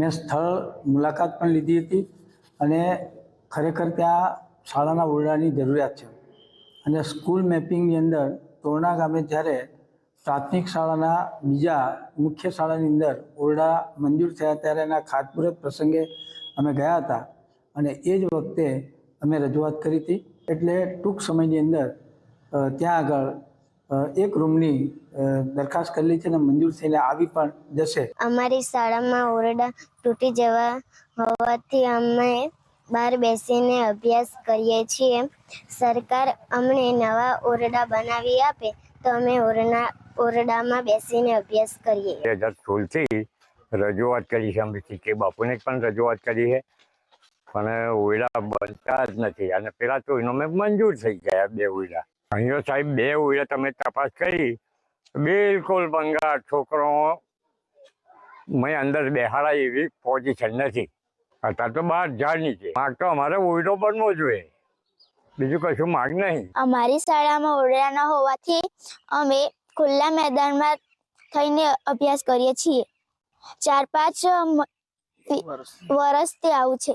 મેં સ્થળ મુલાકાત પણ લીધી હતી અને ખરેખર ત્યાં શાળાના ઓરડાની જરૂરિયાત છે. અને સ્કૂલ મેપિંગની અંદર તોરણા ગામે જ્યારે પ્રાથમિક શાળાના બીજા મુખ્ય શાળાની અંદર ઓરડા મંજૂર થયા ત્યારે એના ખાતમુહૂર્ત પ્રસંગે અમે ગયા હતા અને એ જ વખતે અમે રજૂઆત કરી હતી. એટલે ટૂંક સમયની અંદર ત્યાં આગળ એક રૂમની દરખાસ્ત કરેલી છે અને મંજૂર થઈને આવી પણ જશે. અમારી શાળામાં ઓરડા તૂટી જવા હોવાથી અમે બહાર બેસીને અભ્યાસ કરીએ છીએ. સરકાર અમને નવા ઓરડા બનાવી આપે તો અમે ઓરડામાં બેસીને અભ્યાસ કરીએ. 2016થી રજૂઆત કરી છે અમે કે બાપુને પણ રજૂઆત કરી છે પણ ઓરડા બનતા જ નથી અને પેલા તો એનો મેં મંજૂર થઈ ગયા 2 ઓરડા. અહીંયા સાહેબ 2 ઓરડા તમે તપાસ કરી બિલકુલ ભંગાર, છોકરો મેં અંદર બેહાડા એવી પોઝિશન નથી. અત્યારે તો બહાર ઝાડ નીચે. માગ તો અમારે ઓરડો બનવો જોઈએ, બીજું કશું માગ નહીં. અમારી શાળામાં ઓરડા ન હોવાથી અમે ખુલ્લા મેદાનમાં થઈને અભ્યાસ કરીએ છીએ. 4-5 વર્ષથી આવું છે.